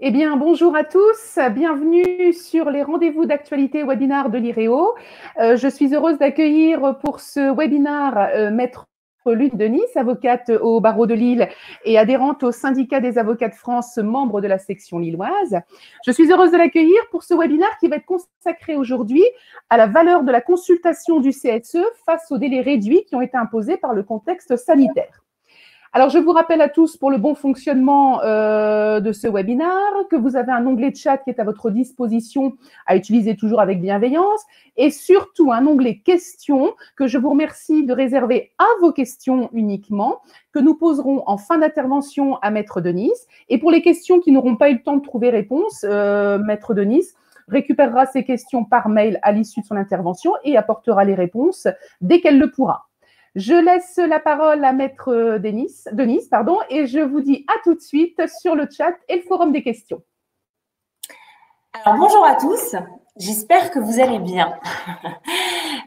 Eh bien, bonjour à tous, bienvenue sur les rendez-vous d'actualité webinaire de l'IREO. Je suis heureuse d'accueillir pour ce webinaire Maître Lune de Nice, avocate au barreau de Lille et adhérente au syndicat des avocats de France, membre de la section lilloise. Je suis heureuse de l'accueillir pour ce webinaire qui va être consacré aujourd'hui à la valeur de la consultation du CSE face aux délais réduits qui ont été imposés par le contexte sanitaire. Alors, je vous rappelle à tous pour le bon fonctionnement de ce webinaire que vous avez un onglet de chat qui est à votre disposition à utiliser toujours avec bienveillance et surtout un onglet questions que je vous remercie de réserver à vos questions uniquement, que nous poserons en fin d'intervention à Maître Denis. Et pour les questions qui n'auront pas eu le temps de trouver réponse, Maître Denis récupérera ces questions par mail à l'issue de son intervention et apportera les réponses dès qu'elle le pourra. Je laisse la parole à Maître Denis, et je vous dis à tout de suite sur le chat et le forum des questions. Alors, bonjour à tous, j'espère que vous allez bien.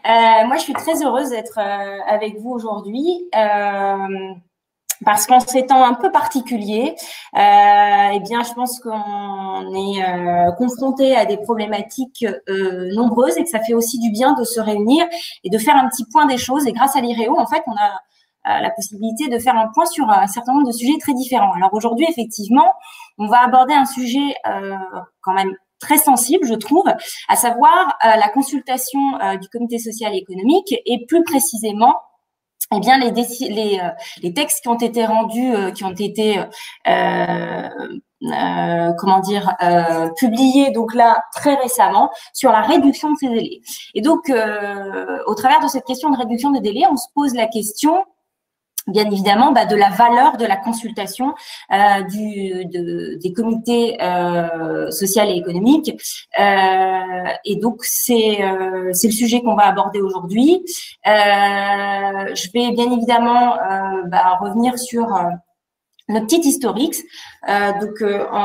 Moi, je suis très heureuse d'être avec vous aujourd'hui. Parce qu'en ces temps un peu particuliers, eh bien, je pense qu'on est confronté à des problématiques nombreuses et que ça fait aussi du bien de se réunir et de faire un petit point des choses. Et grâce à l'IREO, en fait, on a la possibilité de faire un point sur un certain nombre de sujets très différents. Alors aujourd'hui, effectivement, on va aborder un sujet quand même très sensible, je trouve, à savoir la consultation du comité social et économique et plus précisément eh bien, les textes qui ont été rendus, publiés donc là très récemment sur la réduction de ces délais. Et donc, au travers de cette question de réduction des délais, on se pose la question, bien évidemment, de la valeur de la consultation des comités social et économiques. Et donc, c'est le sujet qu'on va aborder aujourd'hui. Je vais bien évidemment revenir sur le petit historique. En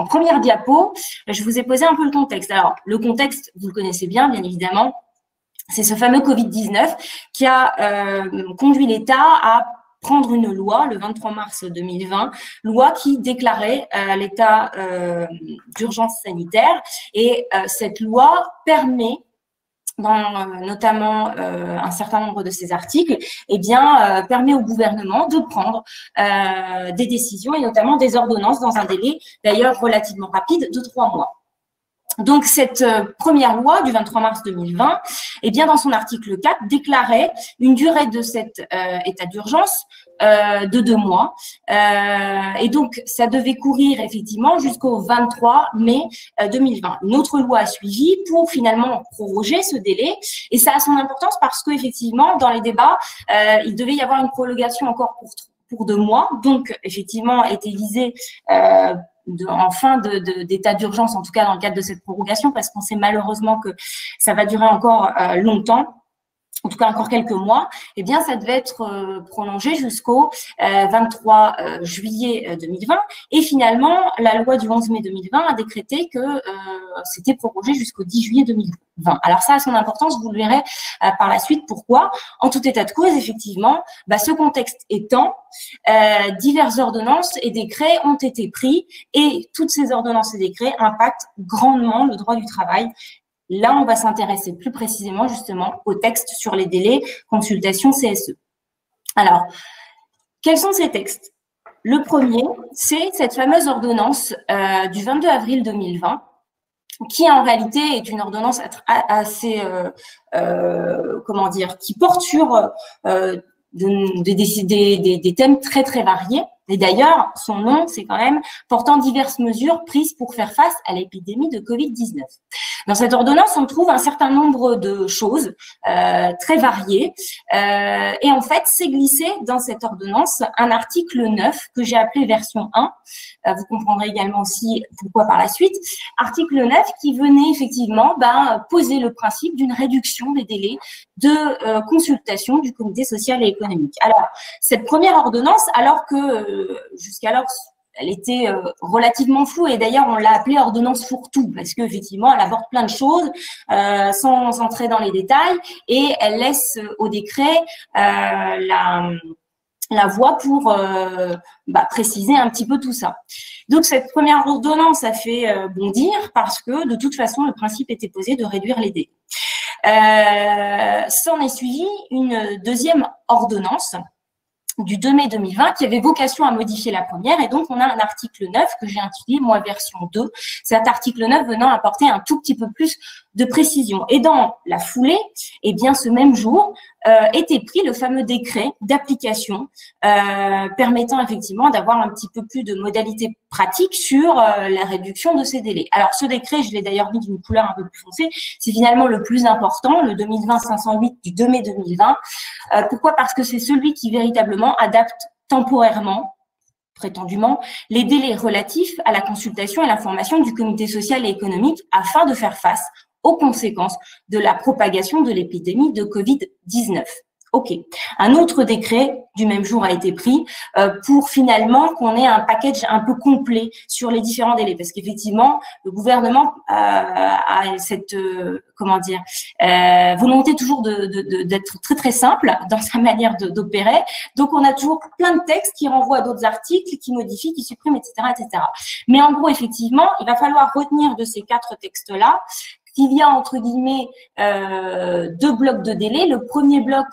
première diapo, je vous ai posé un peu le contexte. Alors, le contexte, vous le connaissez bien évidemment. C'est ce fameux Covid-19 qui a conduit l'État à prendre une loi le 23 mars 2020, loi qui déclarait l'état d'urgence sanitaire. Et cette loi permet, dans notamment un certain nombre de ces articles, permet au gouvernement de prendre des décisions et notamment des ordonnances dans un délai d'ailleurs relativement rapide de 3 mois. Donc, cette première loi du 23 mars 2020, eh bien, dans son article 4, déclarait une durée de cet état d'urgence de 2 mois. Et donc, ça devait courir effectivement jusqu'au 23 mai 2020. Une autre loi a suivi pour finalement proroger ce délai. Et ça a son importance parce qu'effectivement, dans les débats, il devait y avoir une prolongation encore pour 2 mois. Donc, effectivement, était visé en fin d'état d'urgence, en tout cas dans le cadre de cette prorogation, parce qu'on sait malheureusement que ça va durer encore longtemps, en tout cas encore quelques mois, eh bien, ça devait être prolongé jusqu'au 23 juillet 2020. Et finalement, la loi du 11 mai 2020 a décrété que c'était prorogé jusqu'au 10 juillet 2020. Alors ça a son importance, vous le verrez par la suite. Pourquoi? En tout état de cause, effectivement, ce contexte étant, diverses ordonnances et décrets ont été pris et toutes ces ordonnances et décrets impactent grandement le droit du travail. Là, on va s'intéresser plus précisément justement au texte sur les délais consultation CSE. Alors, quels sont ces textes? Le premier, c'est cette fameuse ordonnance du 22 avril 2020 qui en réalité est une ordonnance assez, qui porte sur des thèmes très très variés. Et d'ailleurs, son nom, c'est quand même portant diverses mesures prises pour faire face à l'épidémie de Covid-19. Dans cette ordonnance, on trouve un certain nombre de choses très variées. Et en fait, c'est glissé dans cette ordonnance un article 9 que j'ai appelé version 1. Vous comprendrez également aussi pourquoi par la suite. Article 9 qui venait effectivement poser le principe d'une réduction des délais de consultation du comité social et économique. Alors, cette première ordonnance, alors que jusqu'alors, elle était relativement floue et d'ailleurs, on l'a appelée ordonnance fourre-tout parce qu'effectivement, elle aborde plein de choses sans entrer dans les détails et elle laisse au décret la voie pour préciser un petit peu tout ça. Donc, cette première ordonnance a fait bondir parce que, de toute façon, le principe était posé de réduire les délais. S'en est suivi une deuxième ordonnance du 2 mai 2020 qui avait vocation à modifier la première, et donc on a un article 9 que j'ai intitulé « Moi version 2 », cet article 9 venant apporter un tout petit peu plus de précision. Et dans la foulée, eh bien, ce même jour, était pris le fameux décret d'application permettant effectivement d'avoir un petit peu plus de modalités pratiques sur la réduction de ces délais. Alors, ce décret, je l'ai d'ailleurs mis d'une couleur un peu plus foncée, c'est finalement le plus important, le 2020-508 du 2 mai 2020. Pourquoi? Parce que c'est celui qui véritablement adapte temporairement, prétendument, les délais relatifs à la consultation et l'information du comité social et économique afin de faire face aux conséquences de la propagation de l'épidémie de Covid-19. OK. Un autre décret du même jour a été pris pour finalement qu'on ait un package un peu complet sur les différents délais, parce qu'effectivement, le gouvernement a cette volonté toujours d'être très très simple dans sa manière d'opérer. Donc, on a toujours plein de textes qui renvoient à d'autres articles, qui modifient, qui suppriment, etc., etc. Mais en gros, effectivement, il va falloir retenir de ces 4 textes-là qu'il y a entre guillemets 2 blocs de délais. Le premier bloc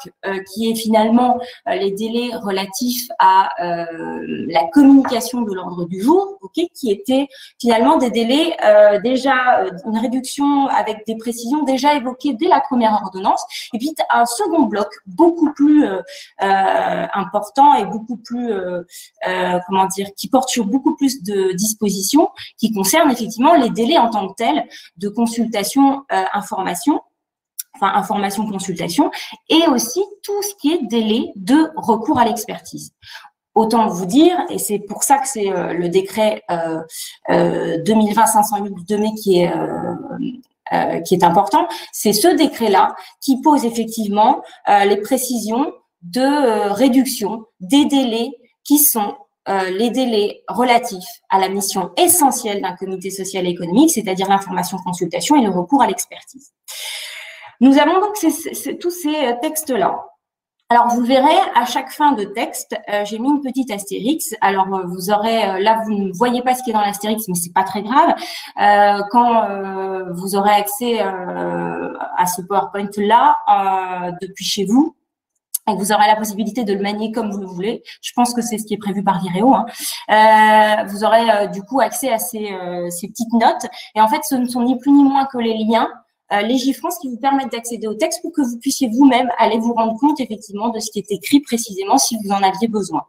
qui est finalement les délais relatifs à la communication de l'ordre du jour, okay, qui étaient finalement des délais déjà une réduction avec des précisions déjà évoquées dès la première ordonnance. Et puis un second bloc beaucoup plus important et beaucoup plus qui porte sur beaucoup plus de dispositions qui concernent effectivement les délais en tant que tels de consultation, information-consultation, et aussi tout ce qui est délai de recours à l'expertise. Autant vous dire, et c'est pour ça que c'est le décret 2020-508 du 2 mai qui est important, c'est ce décret-là qui pose effectivement les précisions de réduction des délais qui sont les délais relatifs à la mission essentielle d'un comité social et économique, c'est-à-dire l'information-consultation et le recours à l'expertise. Nous avons donc tous ces textes-là. Alors, vous verrez, à chaque fin de texte, j'ai mis une petite astérix. Alors, vous aurez, là, vous ne voyez pas ce qui est dans l'astérix, mais c'est pas très grave. Quand vous aurez accès à ce PowerPoint-là depuis chez vous, et vous aurez la possibilité de le manier comme vous le voulez. Je pense que c'est ce qui est prévu par Viréo. Vous aurez du coup accès à ces petites notes. Et en fait, ce ne sont ni plus ni moins que les liens Légifrance qui vous permettent d'accéder au texte pour que vous puissiez vous-même aller vous rendre compte effectivement de ce qui est écrit précisément si vous en aviez besoin.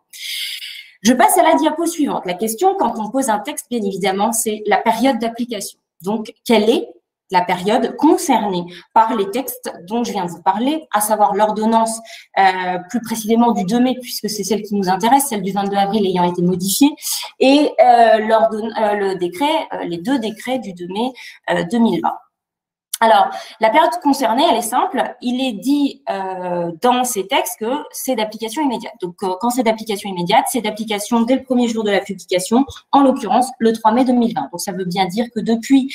Je passe à la diapo suivante. La question, quand on pose un texte, bien évidemment, c'est la période d'application. Donc, quelle est la période concernée par les textes dont je viens de vous parler, à savoir l'ordonnance plus précisément du 2 mai, puisque c'est celle qui nous intéresse, celle du 22 avril ayant été modifiée, et le décret, les 2 décrets du 2 mai 2020. Alors, la période concernée, elle est simple. Il est dit dans ces textes que c'est d'application immédiate. Donc, quand c'est d'application immédiate, c'est d'application dès le premier jour de la publication, en l'occurrence le 3 mai 2020. Donc, ça veut bien dire que depuis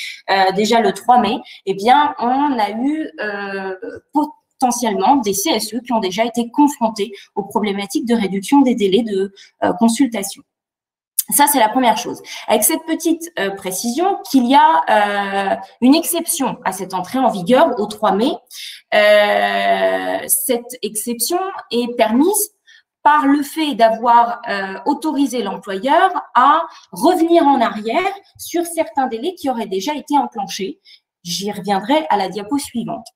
déjà le 3 mai, eh bien, on a eu potentiellement des CSE qui ont déjà été confrontés aux problématiques de réduction des délais de consultation. Ça, c'est la première chose. Avec cette petite précision qu'il y a une exception à cette entrée en vigueur au 3 mai. Cette exception est permise par le fait d'avoir autorisé l'employeur à revenir en arrière sur certains délais qui auraient déjà été enclenchés. J'y reviendrai à la diapo suivante.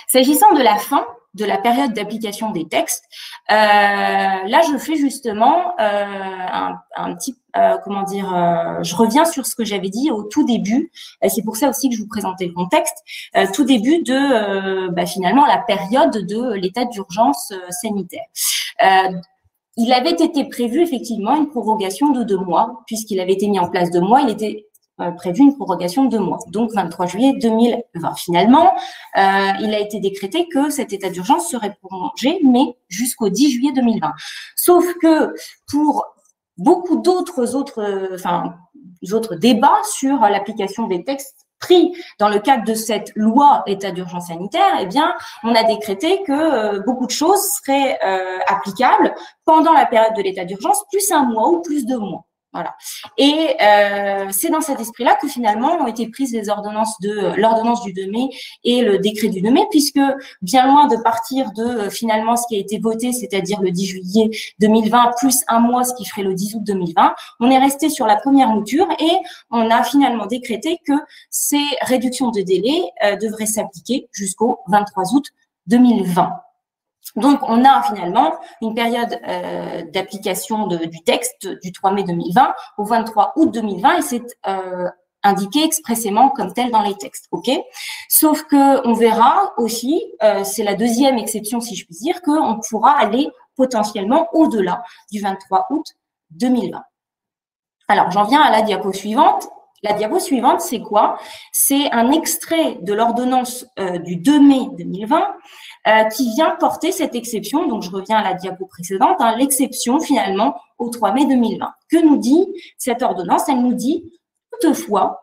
S'agissant de la fin de la période d'application des textes, là, je fais justement un petit, je reviens sur ce que j'avais dit au tout début. C'est pour ça aussi que je vous présentais le contexte. Tout début de, finalement, la période de l'état d'urgence sanitaire. Il avait été prévu effectivement une prorogation de 2 mois, puisqu'il avait été mis en place 2 mois. Il était prévu une prorogation de 2 mois, donc 23 juillet 2020. Finalement, il a été décrété que cet état d'urgence serait prolongé, mais jusqu'au 10 juillet 2020. Sauf que pour beaucoup d'autres débats sur l'application des textes pris dans le cadre de cette loi état d'urgence sanitaire, eh bien, on a décrété que beaucoup de choses seraient applicables pendant la période de l'état d'urgence, plus 1 mois ou plus 2 mois. Voilà. Et c'est dans cet esprit-là que finalement ont été prises les l'ordonnance du 2 mai et le décret du 2 mai, puisque bien loin de partir de finalement ce qui a été voté, c'est-à-dire le 10 juillet 2020 plus 1 mois, ce qui ferait le 10 août 2020, on est resté sur la première mouture et on a finalement décrété que ces réductions de délai devraient s'appliquer jusqu'au 23 août 2020. Donc, on a finalement une période d'application du texte du 3 mai 2020 au 23 août 2020 et c'est indiqué expressément comme tel dans les textes, ok? Sauf que on verra aussi, c'est la deuxième exception si je puis dire, qu'on pourra aller potentiellement au-delà du 23 août 2020. Alors, j'en viens à la diapo suivante. La diapo suivante, c'est quoi? C'est un extrait de l'ordonnance du 2 mai 2020 qui vient porter cette exception. Donc, je reviens à la diapo précédente, hein, l'exception finalement au 3 mai 2020. Que nous dit cette ordonnance? Elle nous dit, toutefois,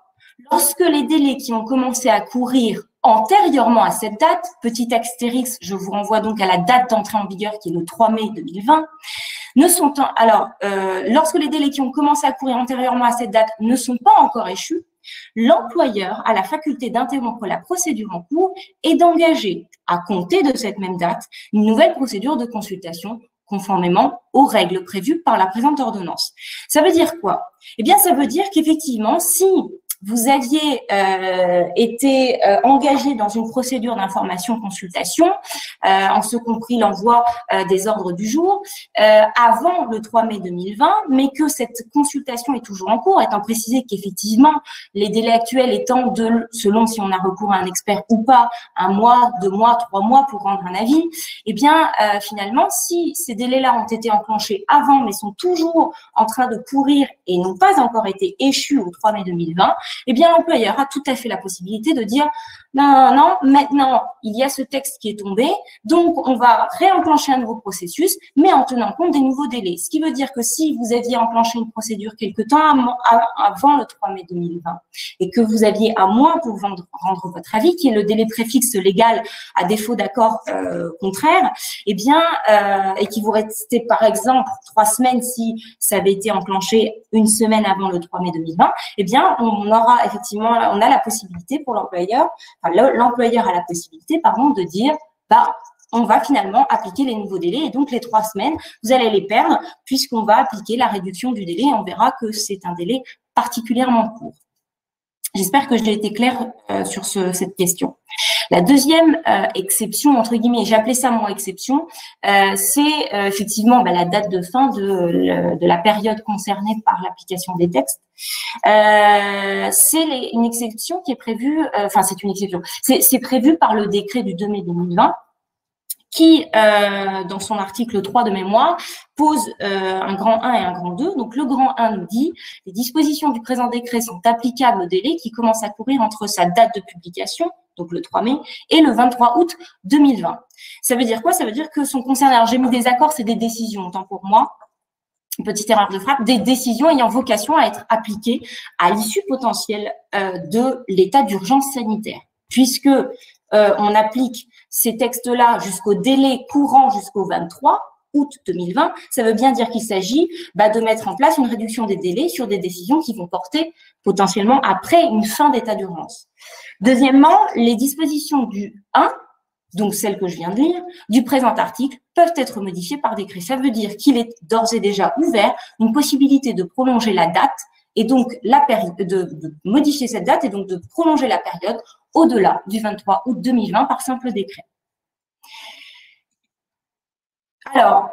lorsque les délais qui ont commencé à courir antérieurement à cette date, petit astérix, je vous renvoie donc à la date d'entrée en vigueur qui est le 3 mai 2020, lorsque les délais qui ont commencé à courir antérieurement à cette date ne sont pas encore échus, l'employeur a la faculté d'interrompre la procédure en cours et d'engager, à compter de cette même date, une nouvelle procédure de consultation conformément aux règles prévues par la présente ordonnance. Ça veut dire quoi? Eh bien, ça veut dire qu'effectivement, si vous aviez été engagé dans une procédure d'information-consultation, en ce compris l'envoi des ordres du jour, avant le 3 mai 2020, mais que cette consultation est toujours en cours, étant précisé qu'effectivement, les délais actuels étant selon si on a recours à un expert ou pas, 1 mois, 2 mois, 3 mois pour rendre un avis, eh bien, finalement, si ces délais-là ont été enclenchés avant, mais sont toujours en train de courir et n'ont pas encore été échus au 3 mai 2020, eh bien, l'employeur a tout à fait la possibilité de dire non, maintenant, il y a ce texte qui est tombé, donc on va réenclencher un nouveau processus, mais en tenant compte des nouveaux délais. Ce qui veut dire que si vous aviez enclenché une procédure quelque temps avant le 3 mai 2020 et que vous aviez 1 mois pour rendre votre avis, qui est le délai préfixe légal à défaut d'accord contraire, eh bien, et qui vous restait par exemple 3 semaines si ça avait été enclenché 1 semaine avant le 3 mai 2020, eh bien, on a la possibilité pour l'employeur, l'employeur a la possibilité, de dire, on va finalement appliquer les nouveaux délais et donc les 3 semaines, vous allez les perdre puisqu'on va appliquer la réduction du délai et on verra que c'est un délai particulièrement court. J'espère que j'ai été claire sur cette question. La deuxième exception, entre guillemets, j'ai appelé ça moi exception, c'est effectivement la date de fin de la période concernée par l'application des textes. C'est une exception qui est prévue, c'est une exception, c'est prévu par le décret du 2 mai 2020 qui, dans son article 3 de mémoire, pose un grand 1 et un grand 2. Donc, le grand 1 nous dit « Les dispositions du présent décret sont applicables au délai qui commence à courir entre sa date de publication, donc le 3 mai, et le 23 août 2020. » Ça veut dire quoi? Ça veut dire que sont concernés, alors j'ai mis des accords, c'est des décisions, autant pour moi, petite erreur de frappe, des décisions ayant vocation à être appliquées à l'issue potentielle de l'état d'urgence sanitaire, puisque on applique ces textes-là jusqu'au délai courant jusqu'au 23 août 2020, ça veut bien dire qu'il s'agit de mettre en place une réduction des délais sur des décisions qui vont porter potentiellement après une fin d'état d'urgence. Deuxièmement, les dispositions du 1, donc celles que je viens de lire, du présent article, peuvent être modifiées par décret. Ça veut dire qu'il est d'ores et déjà ouvert une possibilité de prolonger la date et donc de modifier cette date et donc de prolonger la période au-delà du 23 août 2020 par simple décret. Alors,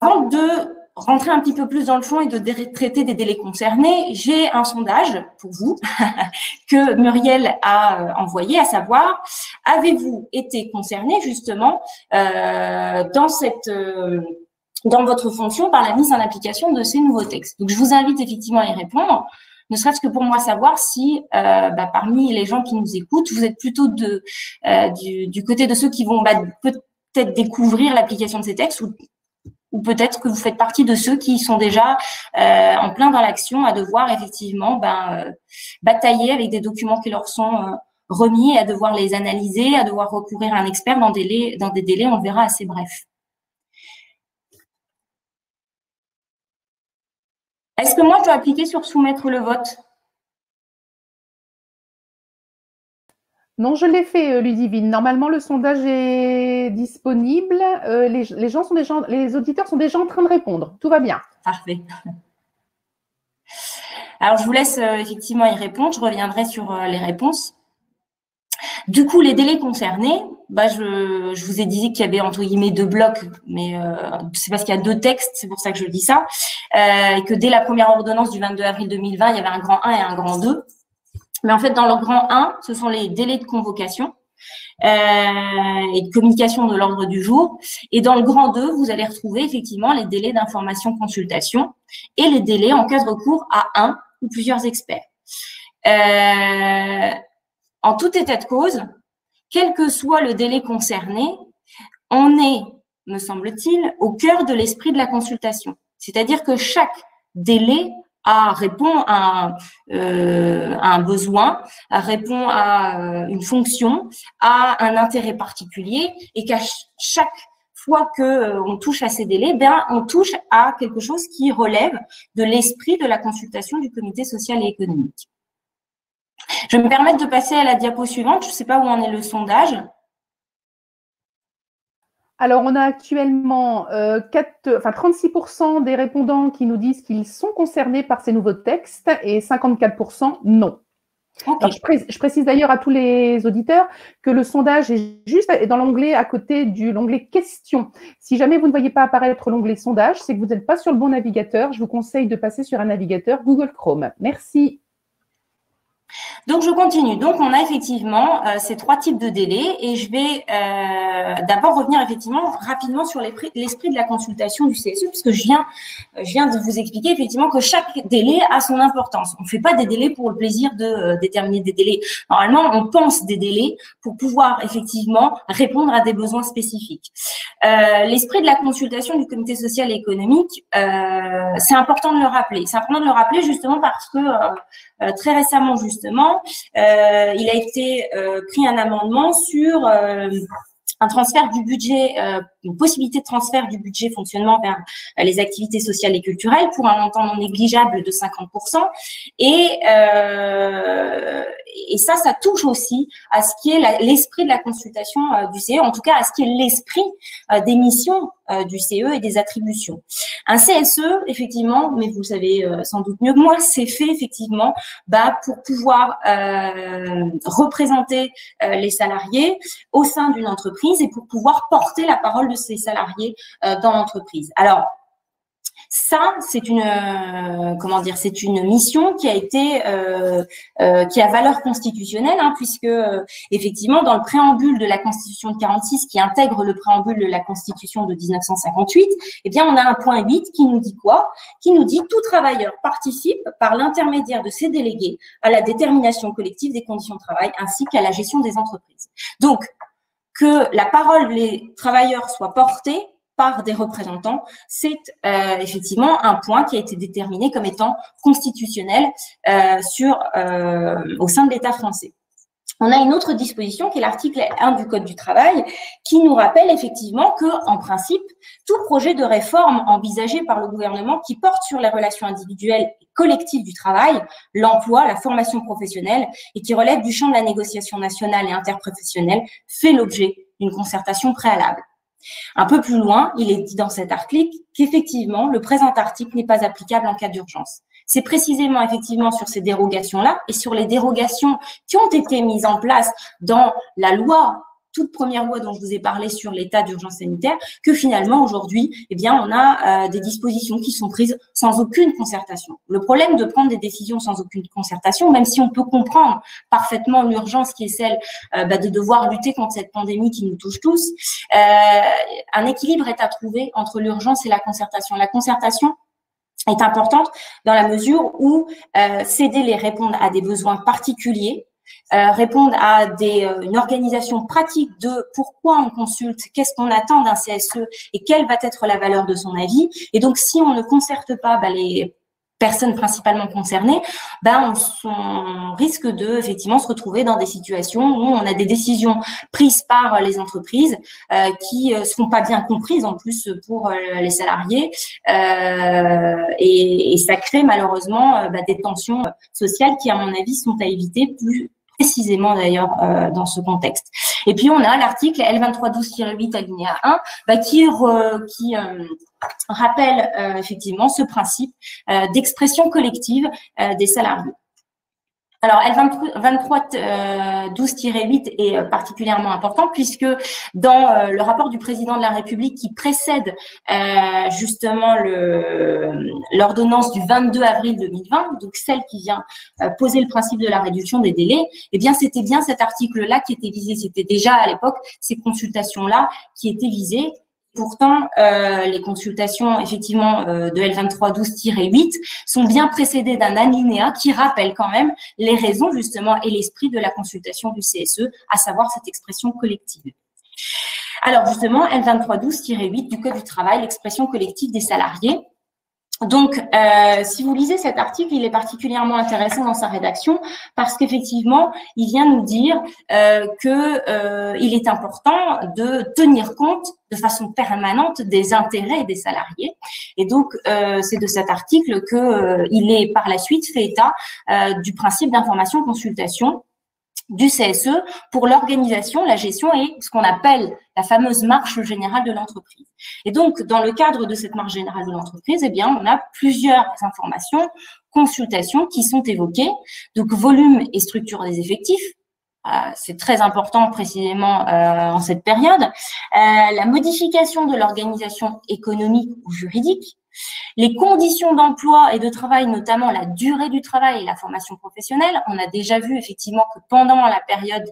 avant de rentrer un petit peu plus dans le fond et de traiter des délais concernés, j'ai un sondage pour vous que Muriel a envoyé, à savoir, avez-vous été concerné justement dans votre fonction par la mise en application de ces nouveaux textes? Donc, je vous invite effectivement à y répondre, ne serait-ce que pour moi savoir si parmi les gens qui nous écoutent, vous êtes plutôt du côté de ceux qui vont peut-être découvrir l'application de ces textes ou ou peut-être que vous faites partie de ceux qui sont déjà en plein dans l'action à devoir effectivement batailler avec des documents qui leur sont remis, à devoir les analyser, à devoir recourir à un expert dans des délais, on le verra, assez brefs. Est-ce que moi, je dois appliquer sur soumettre le vote? Non, je l'ai fait, Ludivine. Normalement, le sondage est disponible. Les auditeurs sont déjà en train de répondre. Tout va bien. Parfait. Alors, je vous laisse effectivement y répondre. Je reviendrai sur les réponses. Du coup, les délais concernés, je vous ai dit qu'il y avait entre guillemets 2 blocs, mais c'est parce qu'il y a 2 textes, c'est pour ça que je dis ça, et que dès la première ordonnance du 22 avril 2020, il y avait un grand 1 et un grand 2. Mais en fait, dans le grand 1, ce sont les délais de convocation et de communication de l'ordre du jour. Et dans le grand 2, vous allez retrouver effectivement les délais d'information-consultation et les délais en cas de recours à un ou plusieurs experts. En tout état de cause, quel que soit le délai concerné, on est, me semble-t-il, au cœur de l'esprit de la consultation. C'est-à-dire que chaque délai répond à un besoin, répond à une fonction, à un intérêt particulier, et qu'à chaque fois qu'on touche à ces délais, on touche à quelque chose qui relève de l'esprit de la consultation du comité social et économique. Je vais me permettre de passer à la diapo suivante. Je ne sais pas où en est le sondage. Alors, on a actuellement 36% des répondants qui nous disent qu'ils sont concernés par ces nouveaux textes et 54% non. Okay. Alors, je précise d'ailleurs à tous les auditeurs que le sondage est juste dans l'onglet à côté de l'onglet questions. Si jamais vous ne voyez pas apparaître l'onglet sondage, c'est que vous n'êtes pas sur le bon navigateur. Je vous conseille de passer sur un navigateur Google Chrome. Merci. Donc, je continue. Donc, on a effectivement ces 3 types de délais et je vais d'abord revenir effectivement rapidement sur l'esprit de la consultation du CSE puisque je viens de vous expliquer effectivement que chaque délai a son importance. On ne fait pas des délais pour le plaisir de déterminer des délais. Normalement, on pense des délais pour pouvoir effectivement répondre à des besoins spécifiques. L'esprit de la consultation du comité social et économique, c'est important de le rappeler. C'est important de le rappeler justement parce que très récemment, justement, il a été pris un amendement sur un transfert du budget, une possibilité de transfert du budget fonctionnement vers les activités sociales et culturelles pour un montant non négligeable de 50%. Et ça touche aussi à ce qui est l'esprit de la consultation du CE, en tout cas à ce qui est l'esprit des missions du CE et des attributions. Un CSE, effectivement, mais vous le savez sans doute mieux que moi, c'est fait effectivement pour pouvoir représenter les salariés au sein d'une entreprise et pour pouvoir porter la parole de ces salariés dans l'entreprise. Alors, ça, c'est une c'est une mission qui a été qui a valeur constitutionnelle, puisque effectivement dans le préambule de la Constitution de 46 qui intègre le préambule de la Constitution de 1958, eh bien on a un point 8 qui nous dit quoi? Qui nous dit tout travailleur participe par l'intermédiaire de ses délégués à la détermination collective des conditions de travail ainsi qu'à la gestion des entreprises. Donc que la parole des travailleurs soit portée par des représentants, c'est effectivement un point qui a été déterminé comme étant constitutionnel au sein de l'État français. On a une autre disposition qui est l'article 1 du Code du travail qui nous rappelle effectivement que, en principe, tout projet de réforme envisagé par le gouvernement qui porte sur les relations individuelles et collectives du travail, l'emploi, la formation professionnelle et qui relève du champ de la négociation nationale et interprofessionnelle fait l'objet d'une concertation préalable. Un peu plus loin, il est dit dans cet article qu'effectivement, le présent article n'est pas applicable en cas d'urgence. C'est précisément effectivement sur ces dérogations-là et sur les dérogations qui ont été mises en place dans la loi, toute première loi dont je vous ai parlé sur l'état d'urgence sanitaire, que finalement aujourd'hui, eh bien, on a des dispositions qui sont prises sans aucune concertation. Le problème de prendre des décisions sans aucune concertation, même si on peut comprendre parfaitement l'urgence qui est celle de devoir lutter contre cette pandémie qui nous touche tous, un équilibre est à trouver entre l'urgence et la concertation. La concertation est importante dans la mesure où ces délais répondent à des besoins particuliers répondre à une organisation pratique de pourquoi on consulte, qu'est-ce qu'on attend d'un CSE et quelle va être la valeur de son avis. Et donc, si on ne concerte pas les personnes principalement concernées, on risque de effectivement se retrouver dans des situations où on a des décisions prises par les entreprises qui seront pas bien comprises en plus pour les salariés et ça crée malheureusement des tensions sociales qui, à mon avis, sont à éviter plus précisément d'ailleurs dans ce contexte. Et puis on a l'article L2312-8 alinéa 1 qui rappelle effectivement ce principe d'expression collective des salariés. Alors, L2312-8 est particulièrement important puisque dans le rapport du président de la République qui précède justement l'ordonnance du 22 avril 2020, donc celle qui vient poser le principe de la réduction des délais, eh bien, c'était bien cet article-là qui était visé. C'était déjà à l'époque ces consultations-là qui étaient visées. Pourtant, les consultations effectivement de L2312-8 sont bien précédées d'un alinéa qui rappelle quand même les raisons justement et l'esprit de la consultation du CSE, à savoir cette expression collective. Alors justement, L2312-8 du Code du travail, l'expression collective des salariés. Donc, si vous lisez cet article, il est particulièrement intéressant dans sa rédaction parce qu'effectivement, il vient nous dire il est important de tenir compte de façon permanente des intérêts des salariés. Et donc, c'est de cet article qu'il est par la suite fait état du principe d'information-consultation du CSE pour l'organisation, la gestion et ce qu'on appelle la fameuse marche générale de l'entreprise. Et donc, dans le cadre de cette marche générale de l'entreprise, eh bien, on a plusieurs informations, consultations qui sont évoquées. Donc, volume et structure des effectifs. C'est très important précisément en cette période. La modification de l'organisation économique ou juridique. Les conditions d'emploi et de travail, notamment la durée du travail et la formation professionnelle. On a déjà vu effectivement que pendant la période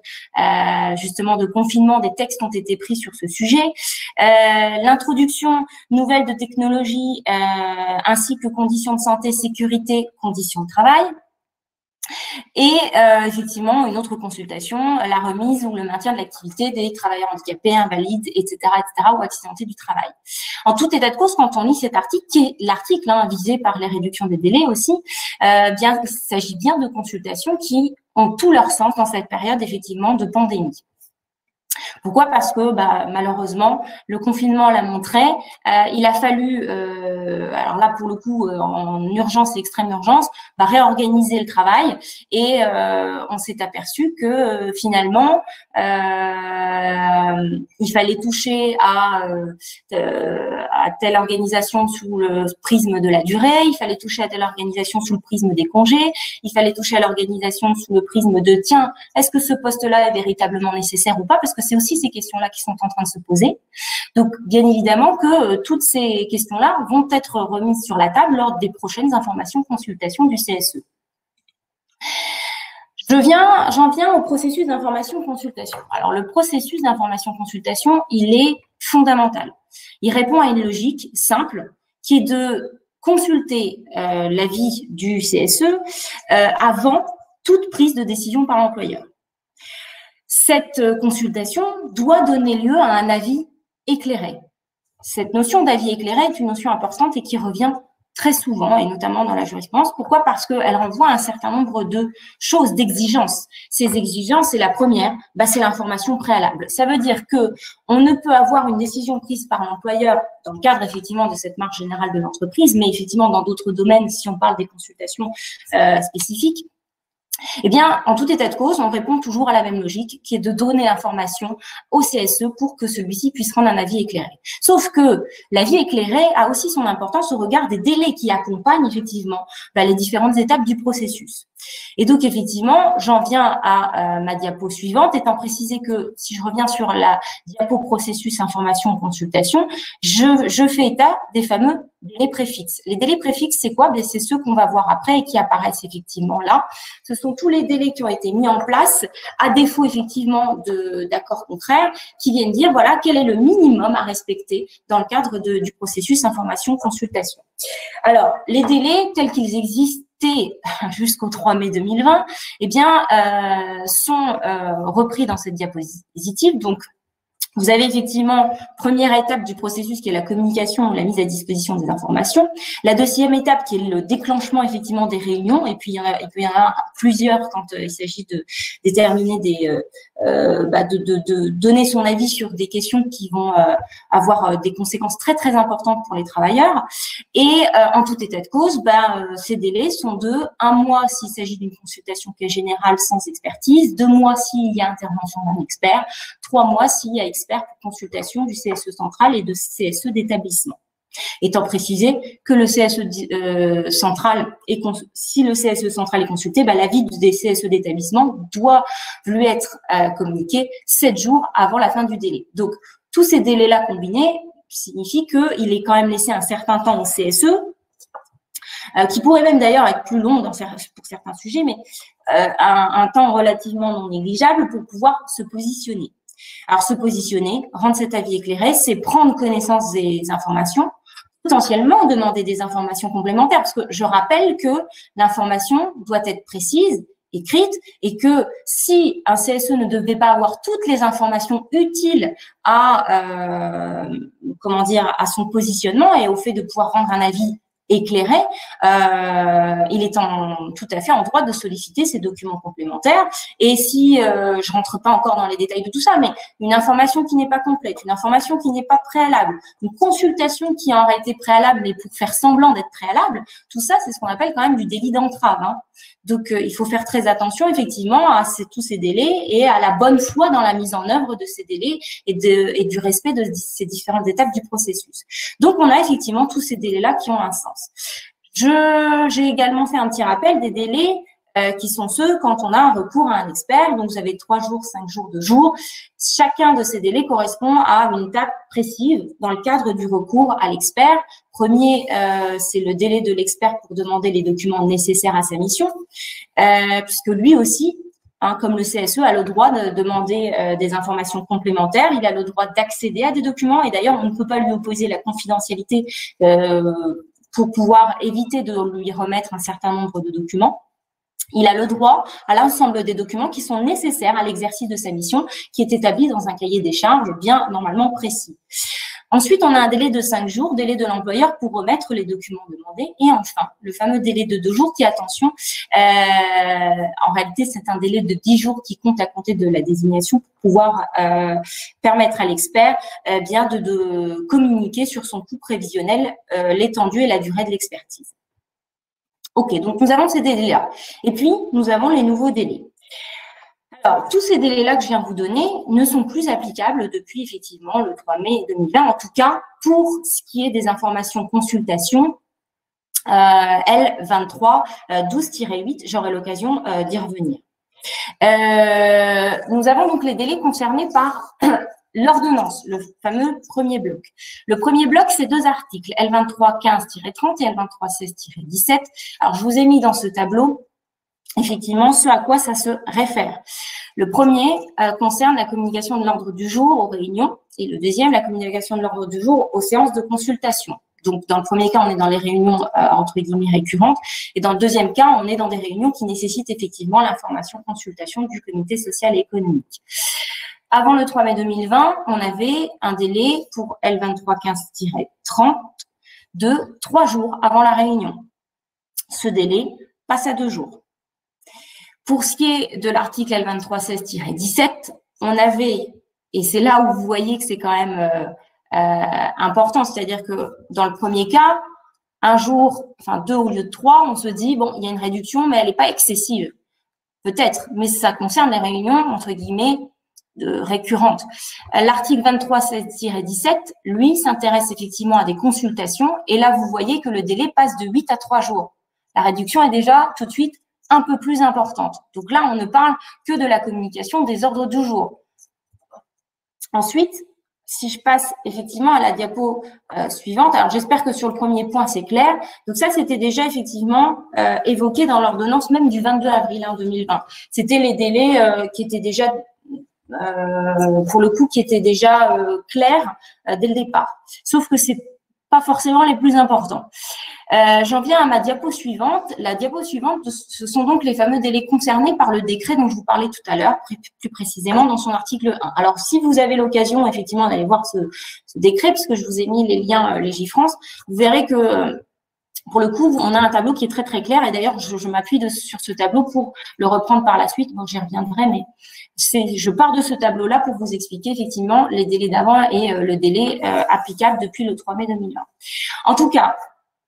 justement de confinement, des textes ont été pris sur ce sujet. L'introduction nouvelle de technologies ainsi que conditions de santé, sécurité, conditions de travail. Et effectivement, une autre consultation, la remise ou le maintien de l'activité des travailleurs handicapés, invalides, etc., ou accidentés du travail. En tout état de cause, quand on lit cet article, qui est l'article visé par les réductions des délais aussi, il s'agit bien de consultations qui ont tout leur sens dans cette période, effectivement, de pandémie. Pourquoi? Parce que malheureusement, le confinement l'a montré. Il a fallu, alors là pour le coup en urgence et extrême urgence, réorganiser le travail et on s'est aperçu que finalement il fallait toucher à telle organisation sous le prisme de la durée, il fallait toucher à telle organisation sous le prisme des congés, il fallait toucher à l'organisation sous le prisme de tiens, est-ce que ce poste-là est véritablement nécessaire ou pas? Parce que c'est aussi ces questions-là qui sont en train de se poser. Donc, bien évidemment que toutes ces questions-là vont être remises sur la table lors des prochaines informations consultations du CSE. J'en viens au processus d'information-consultation. Alors, le processus d'information-consultation, il est fondamental. Il répond à une logique simple qui est de consulter l'avis du CSE avant toute prise de décision par l'employeur. Cette consultation doit donner lieu à un avis éclairé. Cette notion d'avis éclairé est une notion importante et qui revient très souvent, et notamment dans la jurisprudence. Pourquoi? Parce qu'elle renvoie à un certain nombre de choses, d'exigences. Ces exigences, c'est la première, c'est l'information préalable. Ça veut dire que on ne peut avoir une décision prise par l'employeur dans le cadre effectivement de cette marche générale de l'entreprise, mais effectivement dans d'autres domaines, si on parle des consultations spécifiques. Eh bien, en tout état de cause, on répond toujours à la même logique, qui est de donner l'information au CSE pour que celui-ci puisse rendre un avis éclairé. Sauf que l'avis éclairé a aussi son importance au regard des délais qui accompagnent effectivement les différentes étapes du processus. Et donc, effectivement, j'en viens à ma diapo suivante, étant précisé que si je reviens sur la diapo processus information-consultation, je fais état des fameux délais préfixes. Les délais préfixes, c'est quoi? C'est ceux qu'on va voir après et qui apparaissent effectivement là. Ce sont tous les délais qui ont été mis en place, à défaut effectivement d'accords contraires, qui viennent dire, voilà, quel est le minimum à respecter dans le cadre du processus information-consultation. Alors, les délais tels qu'ils existent jusqu'au 3 mai 2020, eh bien, sont repris dans cette diapositive. Donc, vous avez effectivement première étape du processus qui est la communication, la mise à disposition des informations. La deuxième étape qui est le déclenchement effectivement des réunions. Et puis il y en a plusieurs quand il s'agit de déterminer de donner son avis sur des questions qui vont avoir des conséquences très très importantes pour les travailleurs. Et en tout état de cause, ces délais sont de 1 mois s'il s'agit d'une consultation qui est générale sans expertise, 2 mois s'il y a intervention d'un expert, 3 mois s'il y a expert pour consultation du CSE central et de CSE d'établissement. Étant précisé que le CSE central si le CSE central est consulté, l'avis des CSE d'établissement doit lui être communiqué 7 jours avant la fin du délai. Donc, tous ces délais-là combinés signifient qu'il est quand même laissé un certain temps au CSE, qui pourrait même d'ailleurs être plus long pour certains sujets, mais un temps relativement non négligeable pour pouvoir se positionner. Alors, se positionner, rendre cet avis éclairé, c'est prendre connaissance des informations, potentiellement demander des informations complémentaires, parce que je rappelle que l'information doit être précise, écrite, et que si un CSE ne devait pas avoir toutes les informations utiles à son positionnement et au fait de pouvoir rendre un avis éclairé, il est tout à fait en droit de solliciter ces documents complémentaires. Et si je rentre pas encore dans les détails de tout ça, mais une information qui n'est pas complète, une information qui n'est pas préalable, une consultation qui aurait été préalable mais pour faire semblant d'être préalable, tout ça c'est ce qu'on appelle quand même du délit d'entrave. Donc il faut faire très attention effectivement à tous ces délais et à la bonne foi dans la mise en œuvre de ces délais et du respect de ces différentes étapes du processus. Donc on a effectivement tous ces délais-là qui ont un sens. J'ai également fait un petit rappel des délais qui sont ceux quand on a un recours à un expert. Donc, vous avez 3 jours, 5 jours, 2 jours. Chacun de ces délais correspond à une étape précise dans le cadre du recours à l'expert. Premier, c'est le délai de l'expert pour demander les documents nécessaires à sa mission, puisque lui aussi, comme le CSE, a le droit de demander des informations complémentaires. Il a le droit d'accéder à des documents et d'ailleurs, on ne peut pas lui opposer la confidentialité pour pouvoir éviter de lui remettre un certain nombre de documents. Il a le droit à l'ensemble des documents qui sont nécessaires à l'exercice de sa mission, qui est établi dans un cahier des charges bien normalement précis. Ensuite, on a un délai de 5 jours, délai de l'employeur pour remettre les documents demandés. Et enfin, le fameux délai de 2 jours qui, attention, en réalité, c'est un délai de 10 jours qui compte à compter de la désignation pour pouvoir permettre à l'expert de communiquer sur son coût prévisionnel, l'étendue et la durée de l'expertise. OK, donc nous avons ces délais-là. Et puis, nous avons les nouveaux délais. Alors, tous ces délais-là que je viens de vous donner ne sont plus applicables depuis effectivement le 3 mai 2020, en tout cas pour ce qui est des informations consultation L23 12-8, j'aurai l'occasion d'y revenir. Nous avons donc les délais concernés par l'ordonnance, le fameux premier bloc. Le premier bloc, c'est 2 articles, L23 15-30 et L23 16-17. Alors, je vous ai mis dans ce tableau effectivement ce à quoi ça se réfère. Le premier concerne la communication de l'ordre du jour aux réunions et le deuxième, la communication de l'ordre du jour aux séances de consultation. Donc, dans le premier cas, on est dans les réunions entre guillemets récurrentes et dans le deuxième cas, on est dans des réunions qui nécessitent effectivement l'information consultation du comité social et économique. Avant le 3 mai 2020, on avait un délai pour L23 15-30 de 3 jours avant la réunion. Ce délai passe à 2 jours. Pour ce qui est de l'article L23 16-17, on avait, et c'est là où vous voyez que c'est quand même important, c'est-à-dire que dans le premier cas, 1 jour, enfin 2 au lieu de 3, on se dit, bon, il y a une réduction, mais elle n'est pas excessive. Peut-être, mais ça concerne les réunions, entre guillemets, récurrentes. L'article 23 16-17, lui, s'intéresse effectivement à des consultations, et là, vous voyez que le délai passe de 8 à 3 jours. La réduction est déjà tout de suite un peu plus importante. Donc là, on ne parle que de la communication des ordres du jour. Ensuite, si je passe effectivement à la diapo suivante, alors j'espère que sur le premier point, c'est clair. Donc ça, c'était déjà effectivement évoqué dans l'ordonnance même du 22 avril 2020. C'était les délais qui étaient déjà, pour le coup, qui étaient déjà clairs dès le départ. Sauf que c'est pas forcément les plus importants. J'en viens à ma diapo suivante. La diapo suivante, ce sont donc les fameux délais concernés par le décret dont je vous parlais tout à l'heure, plus précisément dans son article 1. Alors, si vous avez l'occasion, effectivement, d'aller voir ce décret, puisque je vous ai mis les liens Légifrance, vous verrez que, pour le coup, on a un tableau qui est très, très clair. Et d'ailleurs, je m'appuie sur ce tableau pour le reprendre par la suite. Donc, j'y reviendrai, mais je pars de ce tableau-là pour vous expliquer, effectivement, les délais d'avant et le délai applicable depuis le 3 mai 2020. En tout cas,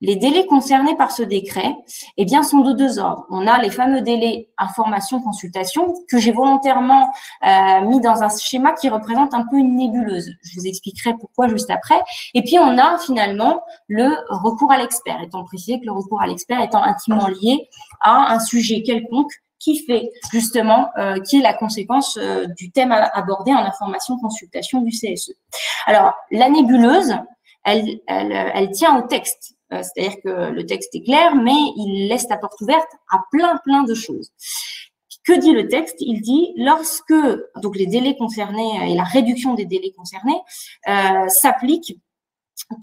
les délais concernés par ce décret, eh bien, sont de deux ordres. On a les fameux délais information-consultation que j'ai volontairement mis dans un schéma qui représente un peu une nébuleuse. Je vous expliquerai pourquoi juste après. Et puis, on a finalement le recours à l'expert, étant précisé que le recours à l'expert étant intimement lié à un sujet quelconque qui fait justement, qui est la conséquence du thème abordé en information-consultation du CSE. Alors, la nébuleuse, elle tient au texte. C'est-à-dire que le texte est clair, mais il laisse la porte ouverte à plein de choses. Que dit le texte? Il dit lorsque donc les délais concernés et la réduction des délais concernés s'applique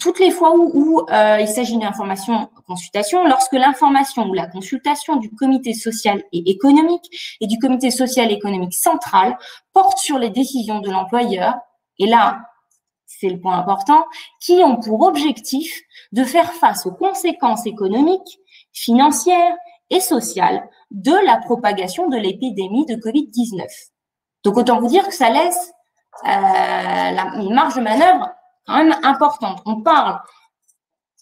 toutes les fois où il s'agit d'une information-consultation, lorsque l'information ou la consultation du comité social et économique et du comité social et économique central porte sur les décisions de l'employeur, et là, c'est le point important, qui ont pour objectif de faire face aux conséquences économiques, financières et sociales de la propagation de l'épidémie de Covid-19. Donc, autant vous dire que ça laisse une marge de manœuvre quand même importante. On parle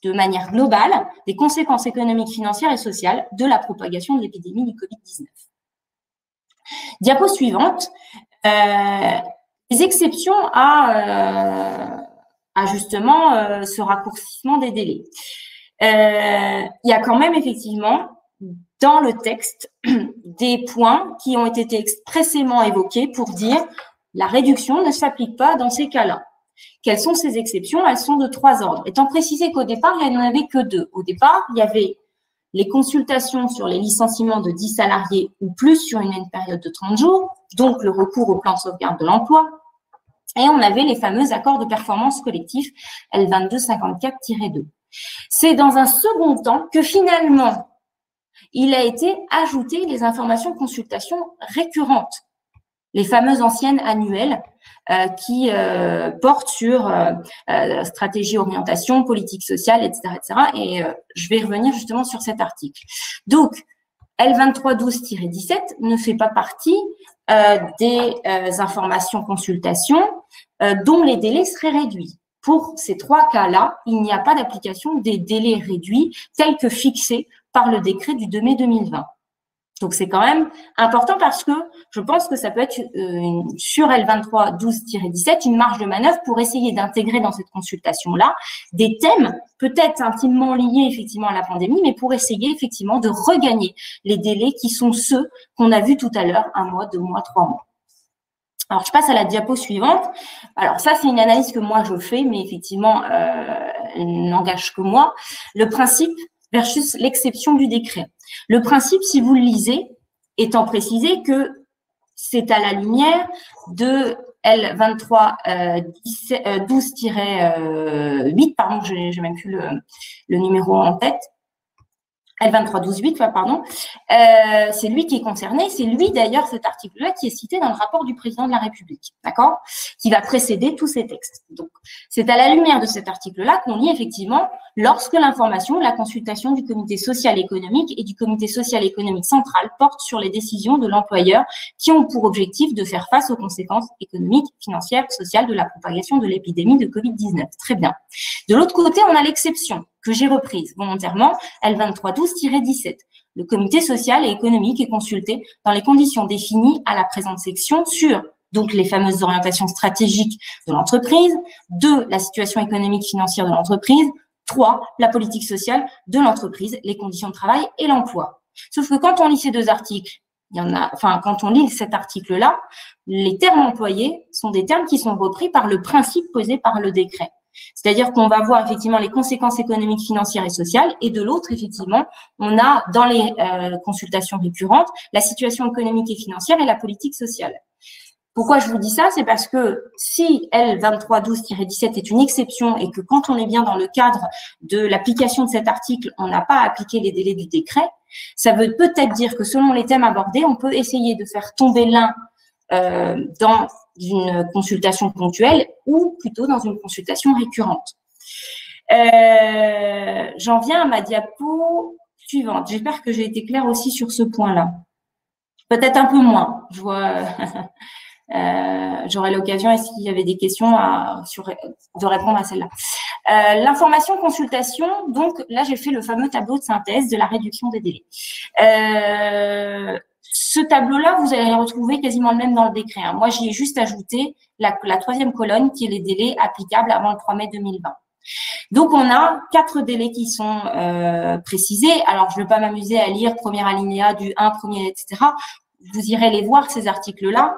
de manière globale des conséquences économiques, financières et sociales de la propagation de l'épidémie du Covid-19. Diapo suivante. Les exceptions à justement ce raccourcissement des délais. Il y a quand même effectivement dans le texte des points qui ont été expressément évoqués pour dire la réduction ne s'applique pas dans ces cas-là. Quelles sont ces exceptions? Elles sont de 3 ordres. Étant précisé qu'au départ, il n'y en avait que 2. Au départ, il y avait les consultations sur les licenciements de 10 salariés ou plus sur une période de 30 jours, donc le recours au plan de sauvegarde de l'emploi. Et on avait les fameux accords de performance collectifs L2254-2. C'est dans un second temps que finalement, il a été ajouté les informations consultations récurrentes, les fameuses anciennes annuelles qui portent sur stratégie, orientation, politique sociale, etc. etc. Et je vais revenir justement sur cet article. Donc, L2312-17 ne fait pas partie des informations consultations dont les délais seraient réduits. Pour ces 3 cas-là, il n'y a pas d'application des délais réduits tels que fixés par le décret du 2 mai 2020. Donc, c'est quand même important parce que je pense que ça peut être sur L2312-17 une marge de manœuvre pour essayer d'intégrer dans cette consultation-là des thèmes peut-être intimement liés effectivement à la pandémie, mais pour essayer effectivement de regagner les délais qui sont ceux qu'on a vus tout à l'heure, 1 mois, 2 mois, 3 mois. Alors, je passe à la diapo suivante. Alors, ça, c'est une analyse que moi, je fais, mais effectivement, elle n'engage que moi. Le principe versus l'exception du décret. Le principe, si vous le lisez, étant précisé que c'est à la lumière de L2312-8, pardon, j'ai même plus le numéro en tête. L2312-8, pardon, c'est lui qui est concerné, c'est lui d'ailleurs cet article-là qui est cité dans le rapport du président de la République, d'accord, qui va précéder tous ces textes. Donc, c'est à la lumière de cet article-là qu'on lit effectivement lorsque l'information, la consultation du comité social économique et du comité social économique central porte sur les décisions de l'employeur qui ont pour objectif de faire face aux conséquences économiques, financières, sociales de la propagation de l'épidémie de Covid-19. Très bien. De l'autre côté, on a l'exception que j'ai reprise volontairement, L2312-17. Le comité social et économique est consulté dans les conditions définies à la présente section sur donc les fameuses orientations stratégiques de l'entreprise, 2, la situation économique financière de l'entreprise, 3, la politique sociale de l'entreprise, les conditions de travail et l'emploi. Sauf que quand on lit ces 2 articles, quand on lit cet article-là, les termes employés sont des termes qui sont repris par le principe posé par le décret. C'est-à-dire qu'on va voir effectivement les conséquences économiques, financières et sociales, et de l'autre, effectivement, on a dans les consultations récurrentes la situation économique et financière et la politique sociale. Pourquoi je vous dis ça? C'est parce que si L2312-17 est une exception et que quand on est bien dans le cadre de l'application de cet article, on n'a pas appliqué les délais du décret, ça veut peut-être dire que selon les thèmes abordés, on peut essayer de faire tomber l'un dans une consultation ponctuelle ou plutôt dans une consultation récurrente. J'en viens à ma diapo suivante. J'espère que j'ai été claire aussi sur ce point-là. Peut-être un peu moins. Je vois... j'aurai l'occasion, s'il y avait des questions, de répondre à celle-là. L'information consultation, donc là, j'ai fait le fameux tableau de synthèse de la réduction des délais. Ce tableau-là, vous allez le retrouver quasiment le même dans le décret. Moi, j'y ai juste ajouté la troisième colonne qui est les délais applicables avant le 3 mai 2020. Donc, on a 4 délais qui sont précisés. Alors, je ne vais pas m'amuser à lire premier alinéa du 1, premier, etc. Vous irez les voir, ces articles-là.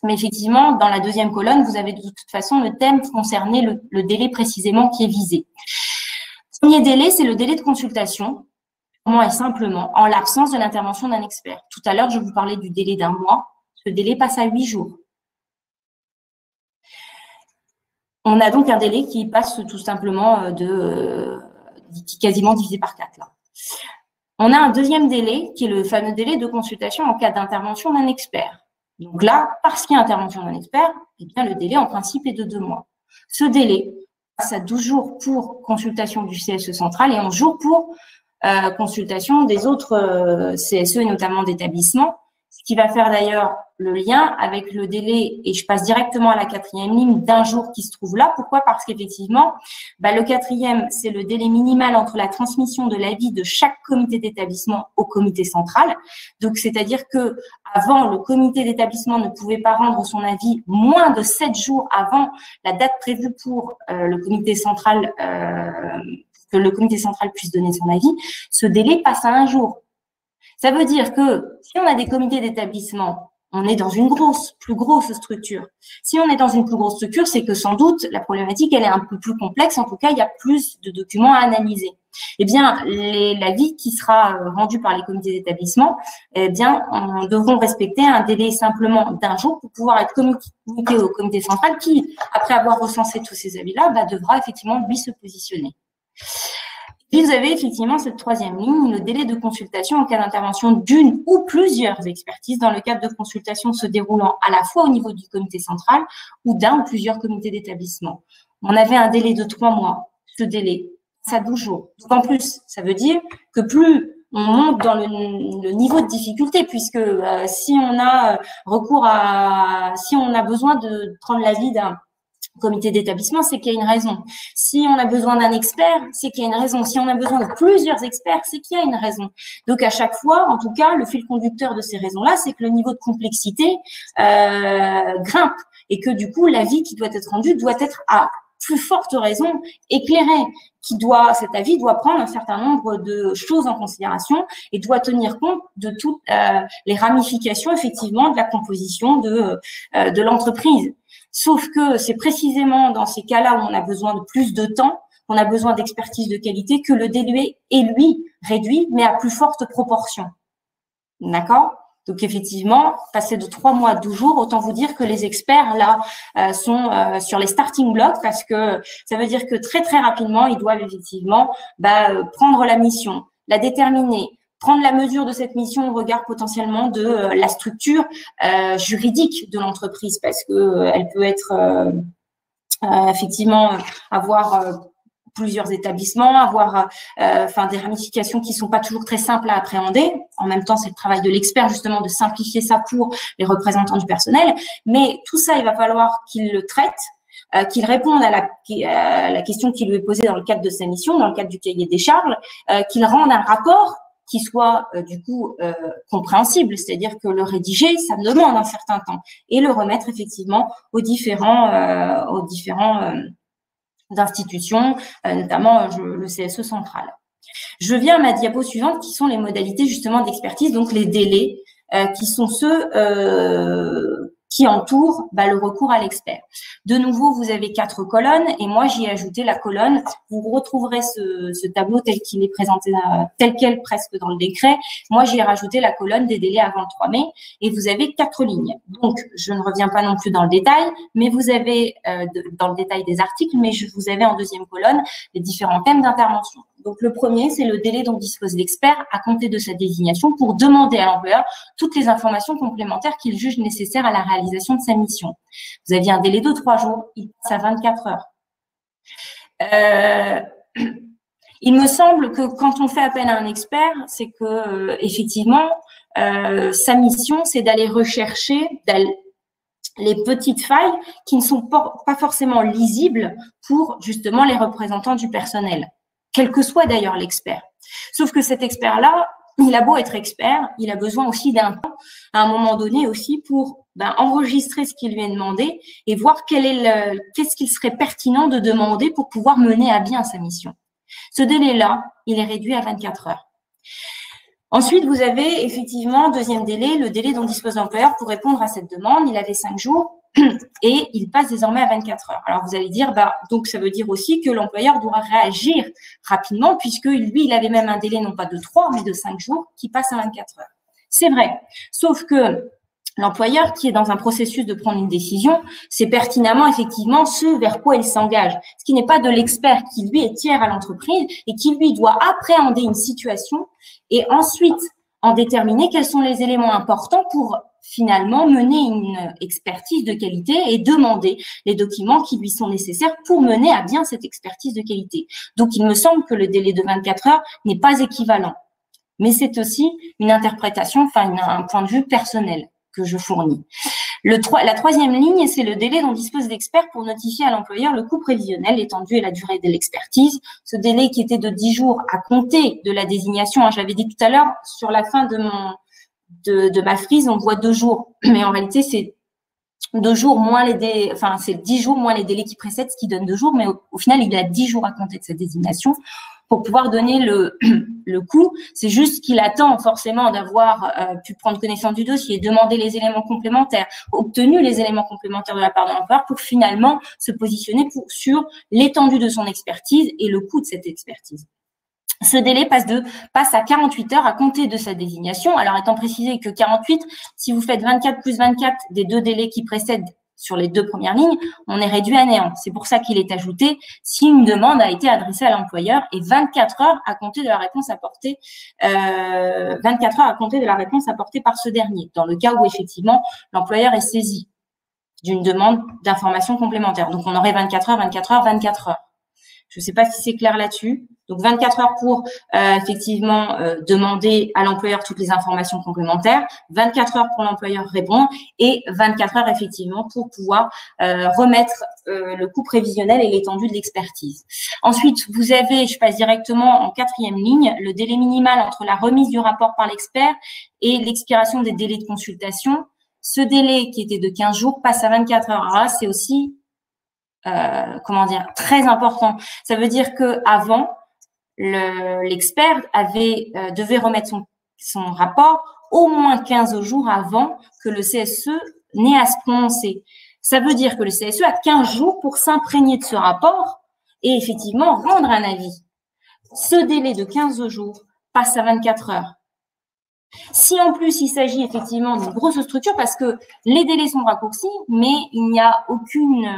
Mais effectivement, dans la deuxième colonne, vous avez de toute façon le thème concerné, le délai précisément qui est visé. Le premier délai, c'est le délai de consultation, purement et simplement, en l'absence de l'intervention d'un expert. Tout à l'heure, je vous parlais du délai d'1 mois. Ce délai passe à 8 jours. On a donc un délai qui passe tout simplement quasiment divisé par 4. Là. On a un deuxième délai, qui est le fameux délai de consultation en cas d'intervention d'un expert. Donc là, parce qu'il y a intervention d'un expert, eh bien, le délai, en principe, est de 2 mois. Ce délai passe à 12 jours pour consultation du CSE central et 11 jours pour consultation des autres CSE et notamment d'établissements, ce qui va faire d'ailleurs le lien avec le délai, et je passe directement à la 4e ligne d'1 jour qui se trouve là. Pourquoi? Parce qu'effectivement, le 4e, c'est le délai minimal entre la transmission de l'avis de chaque comité d'établissement au comité central. Donc, c'est-à-dire que avant, le comité d'établissement ne pouvait pas rendre son avis moins de 7 jours avant la date prévue pour le comité central, que le comité central puisse donner son avis. Ce délai passe à 1 jour. Ça veut dire que si on a des comités d'établissement, on est dans une plus grosse structure. Si on est dans une plus grosse structure, c'est que sans doute la problématique, elle est un peu plus complexe. En tout cas, il y a plus de documents à analyser. Eh bien, l'avis qui sera rendu par les comités d'établissement, eh bien, on devront respecter un délai simplement d'1 jour pour pouvoir être communiqué au comité central qui, après avoir recensé tous ces avis-là, devra effectivement lui se positionner. Puis vous avez effectivement cette 3e ligne, le délai de consultation en cas d'intervention d'une ou plusieurs expertises dans le cadre de consultations se déroulant à la fois au niveau du comité central ou d'un ou plusieurs comités d'établissement. On avait un délai de 3 mois. Ce délai, ça 12 jours. Donc en plus, ça veut dire que plus on monte dans le niveau de difficulté, puisque si on a si on a besoin de prendre l'avis d'un comité d'établissement, c'est qu'il y a une raison. Si on a besoin d'un expert, c'est qu'il y a une raison. Si on a besoin de plusieurs experts, c'est qu'il y a une raison. Donc, à chaque fois, en tout cas, le fil conducteur de ces raisons-là, c'est que le niveau de complexité grimpe et que, du coup, l'avis qui doit être rendu doit être à plus forte raison éclairé. Cet avis doit prendre un certain nombre de choses en considération et doit tenir compte de toutes les ramifications, effectivement, de la composition de l'entreprise. Sauf que c'est précisément dans ces cas-là où on a besoin de plus de temps, on a besoin d'expertise de qualité, que le délai est, lui, réduit, mais à plus forte proportion. D'accord? Donc, effectivement, passer de 3 mois à 12 jours, autant vous dire que les experts, là, sont sur les starting blocks parce que ça veut dire que très, très rapidement, ils doivent effectivement prendre la mission, la déterminer, prendre la mesure de cette mission au regard potentiellement de la structure juridique de l'entreprise parce que elle peut être effectivement avoir plusieurs établissements, avoir des ramifications qui sont pas toujours très simples à appréhender. En même temps, c'est le travail de l'expert justement de simplifier ça pour les représentants du personnel. Mais tout ça, il va falloir qu'il le traite, qu'il réponde à la question qui lui est posée dans le cadre de sa mission, dans le cadre du cahier des charges, qu'il rende un rapport qui soit du coup compréhensible, c'est-à-dire que le rédiger, ça demande un certain temps, et le remettre effectivement aux différents d'institutions, notamment le CSE central. Je viens à ma diapo suivante, qui sont les modalités justement d'expertise, donc les délais, qui sont ceux qui entoure le recours à l'expert. De nouveau, vous avez 4 colonnes et moi, j'y ai ajouté la colonne. Vous retrouverez ce tableau tel qu'il est présenté, tel quel presque dans le décret. Moi, j'y ai rajouté la colonne des délais avant le 3 mai et vous avez 4 lignes. Donc, je ne reviens pas non plus dans le détail, mais vous avez dans le détail des articles, mais vous avez en deuxième colonne les différents thèmes d'intervention. Donc, le premier, c'est le délai dont dispose l'expert à compter de sa désignation pour demander à l'employeur toutes les informations complémentaires qu'il juge nécessaires à la réalisation de sa mission. Vous aviez un délai de 3 jours, il passe à 24 heures. Il me semble que quand on fait appel à un expert, c'est que effectivement, sa mission, c'est d'aller rechercher les petites failles qui ne sont pas forcément lisibles pour justement les représentants du personnel, quel que soit d'ailleurs l'expert. Sauf que cet expert-là, il a beau être expert, il a besoin aussi d'un temps, à un moment donné aussi, pour enregistrer ce qui lui est demandé et voir qu'est-ce qu'il serait pertinent de demander pour pouvoir mener à bien sa mission. Ce délai-là, il est réduit à 24 heures. Ensuite, vous avez effectivement, deuxième délai, le délai dont dispose l'employeur pour répondre à cette demande. Il avait 5 jours et il passe désormais à 24 heures. Alors, vous allez dire, donc ça veut dire aussi que l'employeur doit réagir rapidement puisque lui, il avait même un délai non pas de 3, mais de 5 jours qui passe à 24 heures. C'est vrai. Sauf que l'employeur qui est dans un processus de prendre une décision, c'est pertinemment effectivement ce vers quoi il s'engage. Ce qui n'est pas de l'expert qui, lui, est tiers à l'entreprise et qui, lui, doit appréhender une situation et ensuite en déterminer quels sont les éléments importants pour finalement mener une expertise de qualité et demander les documents qui lui sont nécessaires pour mener à bien cette expertise de qualité. Donc, il me semble que le délai de 24 heures n'est pas équivalent. Mais c'est aussi une interprétation, un point de vue personnel que je fournis. La troisième ligne, c'est le délai dont dispose l'expert pour notifier à l'employeur le coût prévisionnel, l'étendue et la durée de l'expertise. Ce délai qui était de 10 jours à compter de la désignation, j'avais dit tout à l'heure, sur la fin de ma frise, on voit 2 jours. Mais en réalité, c'est 2 jours moins les délais, c'est 10 jours moins les délais qui précèdent, ce qui donne 2 jours. Mais au final, il a 10 jours à compter de cette désignation pour pouvoir donner le coût. C'est juste qu'il attend forcément d'avoir pu prendre connaissance du dossier, demander les éléments complémentaires, obtenu les éléments complémentaires de la part de l'employeur pour finalement se positionner sur l'étendue de son expertise et le coût de cette expertise. Ce délai passe à 48 heures à compter de sa désignation. Alors, étant précisé que 48, si vous faites 24 plus 24 des 2 délais qui précèdent sur les 2 premières lignes, on est réduit à néant. C'est pour ça qu'il est ajouté si une demande a été adressée à l'employeur et 24 heures à compter de la réponse apportée, 24 heures à compter de la réponse apportée par ce dernier, dans le cas où effectivement l'employeur est saisi d'une demande d'information complémentaire. Donc, on aurait 24 heures, 24 heures, 24 heures. Je ne sais pas si c'est clair là-dessus. Donc, 24 heures pour effectivement demander à l'employeur toutes les informations complémentaires, 24 heures pour l'employeur répondre et 24 heures effectivement pour pouvoir remettre le coût prévisionnel et l'étendue de l'expertise. Ensuite, vous avez, je passe directement en 4e ligne, le délai minimal entre la remise du rapport par l'expert et l'expiration des délais de consultation. Ce délai qui était de 15 jours passe à 24 heures. Alors là, c'est aussi très important. Ça veut dire que avant, l'expert devait remettre son rapport au moins 15 jours avant que le CSE n'ait à se prononcer. Ça veut dire que le CSE a 15 jours pour s'imprégner de ce rapport et effectivement rendre un avis. Ce délai de 15 jours passe à 24 heures. Si en plus il s'agit effectivement d'une grosse structure, parce que les délais sont raccourcis, mais il n'y a aucune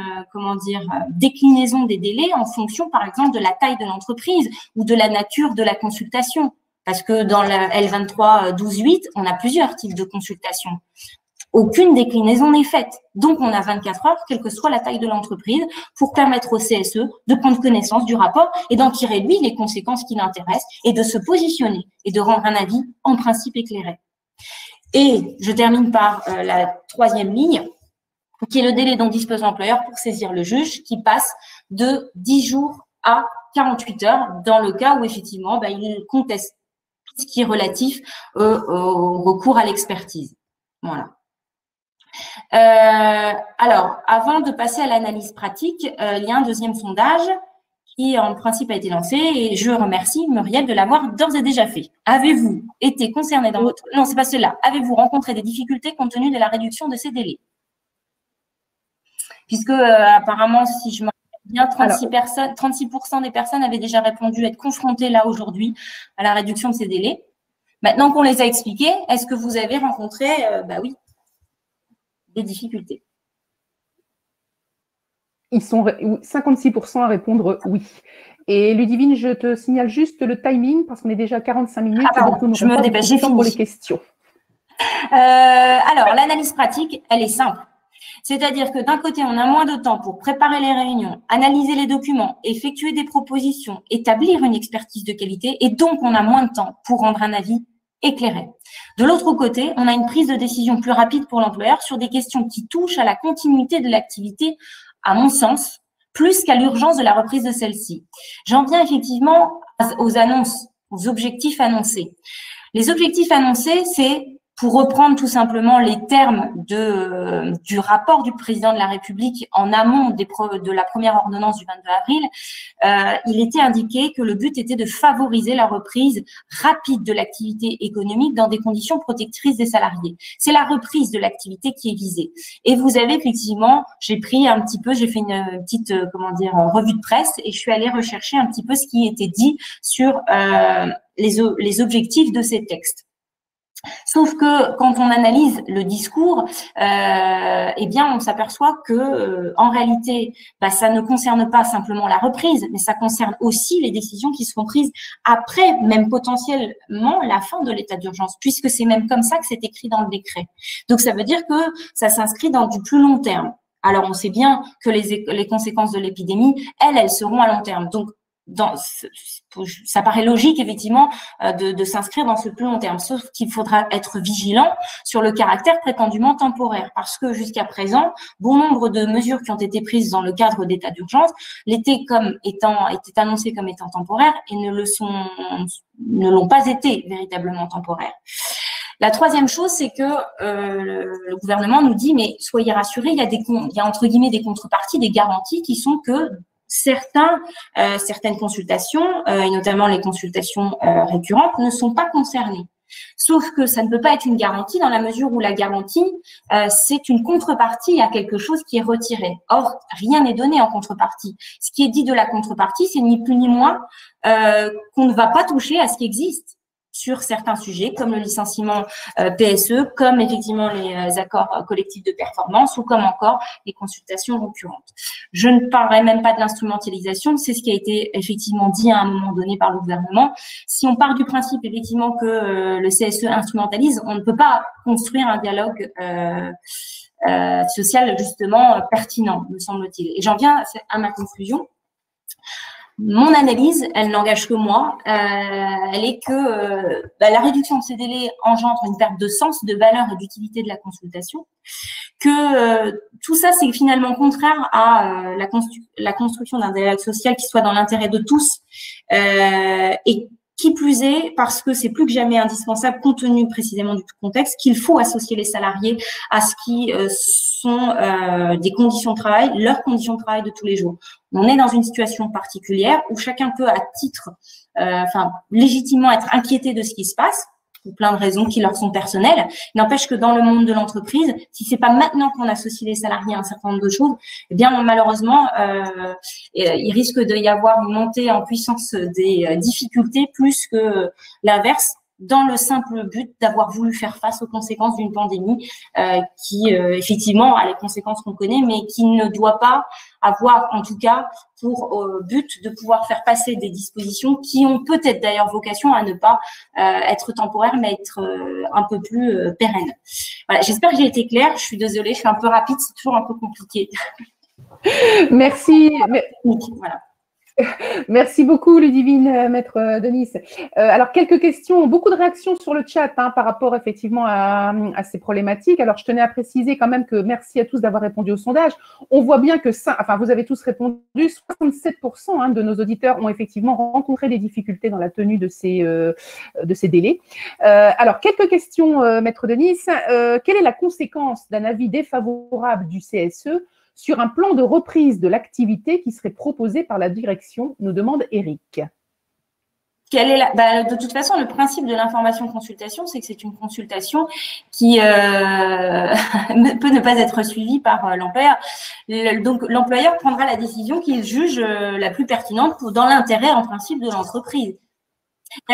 déclinaison des délais en fonction, par exemple, de la taille de l'entreprise ou de la nature de la consultation. Parce que dans la L23-12-8, on a plusieurs types de consultations. Aucune déclinaison n'est faite. Donc, on a 24 heures, quelle que soit la taille de l'entreprise, pour permettre au CSE de prendre connaissance du rapport et d'en tirer, lui, les conséquences qui l'intéressent et de se positionner et de rendre un avis en principe éclairé. Et je termine par la 3e ligne, qui est le délai dont dispose l'employeur pour saisir le juge, qui passe de 10 jours à 48 heures, dans le cas où, effectivement, il conteste ce qui est relatif au recours à l'expertise. Voilà. Alors, avant de passer à l'analyse pratique, il y a un deuxième sondage qui, en principe, a été lancé et je remercie Muriel de l'avoir d'ores et déjà fait. Avez-vous été concerné dans votre… Non, c'est pas cela. Avez-vous rencontré des difficultés compte tenu de la réduction de ces délais? puisque apparemment, si je me rappelle bien, 36% des personnes avaient déjà répondu être confrontées là aujourd'hui à la réduction de ces délais. Maintenant qu'on les a expliqués, est-ce que vous avez rencontré, oui, des difficultés? Ils sont 56% à répondre oui. Et Ludivine, je te signale juste le timing parce qu'on est déjà à 45 minutes. Ah pardon, je me dépêche, j'ai fini. Pour les questions. Alors, l'analyse pratique, elle est simple. C'est-à-dire que d'un côté, on a moins de temps pour préparer les réunions, analyser les documents, effectuer des propositions, établir une expertise de qualité, et donc on a moins de temps pour rendre un avis éclairé. De l'autre côté, on a une prise de décision plus rapide pour l'employeur sur des questions qui touchent à la continuité de l'activité, à mon sens, plus qu'à l'urgence de la reprise de celle-ci. J'en viens effectivement aux annonces, aux objectifs annoncés. Les objectifs annoncés, c'est, pour reprendre tout simplement les termes du rapport du président de la République en amont de la première ordonnance du 22 avril, il était indiqué que le but était de favoriser la reprise rapide de l'activité économique dans des conditions protectrices des salariés. C'est la reprise de l'activité qui est visée. Et vous avez effectivement, j'ai fait une petite, revue de presse et je suis allée rechercher un petit peu ce qui était dit sur les objectifs de ces textes. Sauf que quand on analyse le discours, on s'aperçoit que en réalité, ça ne concerne pas simplement la reprise, mais ça concerne aussi les décisions qui seront prises après, même potentiellement la fin de l'état d'urgence, puisque c'est même comme ça que c'est écrit dans le décret. Donc ça veut dire que ça s'inscrit dans du plus long terme. Alors on sait bien que les conséquences de l'épidémie, elles seront à long terme. Donc ça paraît logique effectivement de s'inscrire dans ce plus long terme, sauf qu'il faudra être vigilant sur le caractère prétendument temporaire, parce que jusqu'à présent, bon nombre de mesures qui ont été prises dans le cadre d'état d'urgence étaient annoncées comme étant temporaires et ne l'ont pas été véritablement temporaires. La troisième chose, c'est que le gouvernement nous dit, mais soyez rassurés, il y a entre guillemets des contreparties, des garanties qui sont que certaines consultations, et notamment les consultations récurrentes, ne sont pas concernées. Sauf que ça ne peut pas être une garantie dans la mesure où la garantie, c'est une contrepartie à quelque chose qui est retiré. Or, rien n'est donné en contrepartie. Ce qui est dit de la contrepartie, c'est ni plus ni moins qu'on ne va pas toucher à ce qui existe sur certains sujets, comme le licenciement PSE, comme effectivement les accords collectifs de performance ou comme encore les consultations récurrentes. Je ne parlerai même pas de l'instrumentalisation, c'est ce qui a été effectivement dit à un moment donné par le gouvernement. Si on part du principe effectivement que le CSE instrumentalise, on ne peut pas construire un dialogue social justement pertinent, me semble-t-il. Et j'en viens à ma conclusion. Mon analyse, elle n'engage que moi, elle est que la réduction de ces délais engendre une perte de sens, de valeur et d'utilité de la consultation, que tout ça, c'est finalement contraire à la construction d'un dialogue social qui soit dans l'intérêt de tous, et qui plus est, parce que c'est plus que jamais indispensable, compte tenu précisément du contexte, qu'il faut associer les salariés à ce qui sont des conditions de travail, leurs conditions de travail de tous les jours. On est dans une situation particulière où chacun peut, à titre, légitimement être inquiété de ce qui se passe, pour plein de raisons qui leur sont personnelles. N'empêche que dans le monde de l'entreprise, si c'est pas maintenant qu'on associe les salariés à un certain nombre de choses, eh bien malheureusement, il risque d'y avoir une montée en puissance des difficultés plus que l'inverse, dans le simple but d'avoir voulu faire face aux conséquences d'une pandémie qui, effectivement, a les conséquences qu'on connaît, mais qui ne doit pas avoir, en tout cas, pour but de pouvoir faire passer des dispositions qui ont peut-être d'ailleurs vocation à ne pas être temporaires, mais être un peu plus pérennes. Voilà, j'espère que j'ai été claire. Je suis désolée, je suis un peu rapide, c'est toujours un peu compliqué. Merci. Voilà. Merci beaucoup, Ludivine, maître Denis. Alors, quelques questions, beaucoup de réactions sur le chat par rapport effectivement à ces problématiques. Alors, je tenais à préciser quand même que merci à tous d'avoir répondu au sondage. On voit bien que vous avez tous répondu, 67% de nos auditeurs ont effectivement rencontré des difficultés dans la tenue de ces délais. Alors, quelques questions, maître Denis. Quelle est la conséquence d'un avis défavorable du CSE sur un plan de reprise de l'activité qui serait proposé par la direction, nous demande Eric. De toute façon, le principe de l'information consultation, c'est que c'est une consultation qui peut ne pas être suivie par l'employeur. Donc, l'employeur prendra la décision qu'il juge la plus pertinente dans l'intérêt, en principe, de l'entreprise.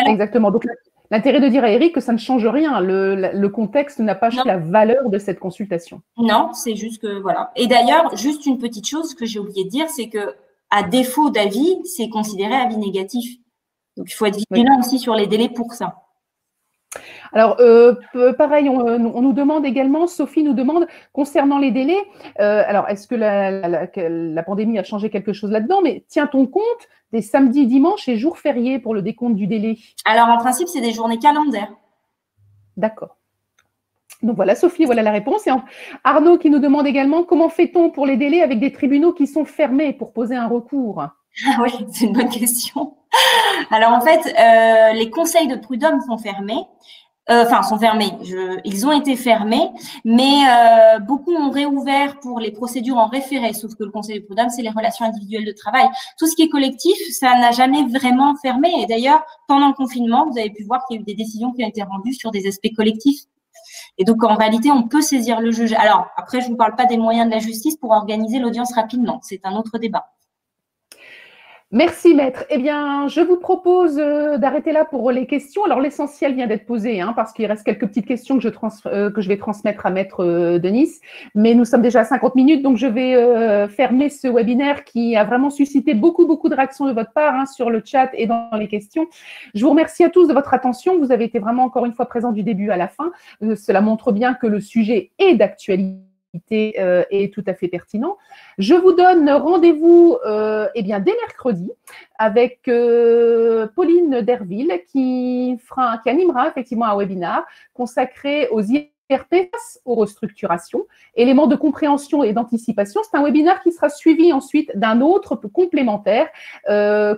Exactement. Donc, l'intérêt de dire à Eric que ça ne change rien. Le contexte n'a pas changé la valeur de cette consultation. Non, c'est juste que, voilà. Et d'ailleurs, juste une petite chose que j'ai oublié de dire, c'est que à défaut d'avis, c'est considéré avis négatif. Donc, il faut être vigilant aussi sur les délais pour ça. Alors, pareil, on nous demande également, Sophie nous demande, concernant les délais, alors est-ce que la pandémie a changé quelque chose là-dedans, mais tient-on compte des samedis, dimanches et jours fériés pour le décompte du délai? Alors, en principe, c'est des journées calendaires. D'accord. Donc voilà, Sophie, voilà la réponse. Et Arnaud qui nous demande également, comment fait-on pour les délais avec des tribunaux qui sont fermés pour poser un recours? Ah oui, c'est une bonne question. Alors, en fait, les conseils de prud'homme sont fermés. Sont fermés. Ils ont été fermés, mais beaucoup ont réouvert pour les procédures en référé, sauf que le conseil de prud'homme, c'est les relations individuelles de travail. Tout ce qui est collectif, ça n'a jamais vraiment fermé. Et d'ailleurs, pendant le confinement, vous avez pu voir qu'il y a eu des décisions qui ont été rendues sur des aspects collectifs. Et donc, en réalité, on peut saisir le juge. Alors, après, je ne vous parle pas des moyens de la justice pour organiser l'audience rapidement. C'est un autre débat. Merci, maître. Eh bien, je vous propose d'arrêter là pour les questions. Alors, l'essentiel vient d'être posé, parce qu'il reste quelques petites questions que je vais transmettre à maître Denis. Mais nous sommes déjà à 50 minutes, donc je vais fermer ce webinaire qui a vraiment suscité beaucoup de réactions de votre part sur le chat et dans les questions. Je vous remercie à tous de votre attention. Vous avez été vraiment encore une fois présents du début à la fin. Cela montre bien que le sujet est d'actualité. Est tout à fait pertinent. Je vous donne rendez-vous dès mercredi avec Pauline Derville qui animera effectivement un webinaire consacré aux IRP face aux restructurations, éléments de compréhension et d'anticipation. C'est un webinaire qui sera suivi ensuite d'un autre complémentaire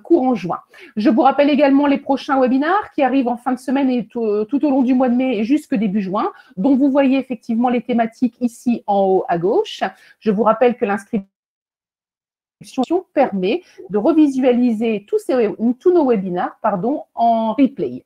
courant juin. Je vous rappelle également les prochains webinaires qui arrivent en fin de semaine et tout au long du mois de mai et jusque début juin, dont vous voyez effectivement les thématiques ici en haut à gauche. Je vous rappelle que l'inscription permet de revisualiser tous nos webinaires en replay.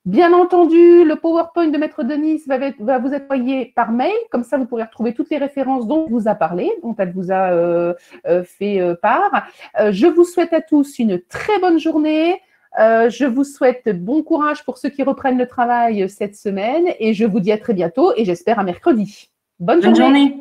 Bien entendu, le PowerPoint de Maître Denis va vous être envoyé par mail. Comme ça, vous pourrez retrouver toutes les références dont elle vous a parlé, dont elle vous a fait part. Je vous souhaite à tous une très bonne journée. Je vous souhaite bon courage pour ceux qui reprennent le travail cette semaine. Et je vous dis à très bientôt et j'espère à mercredi. Bonne journée.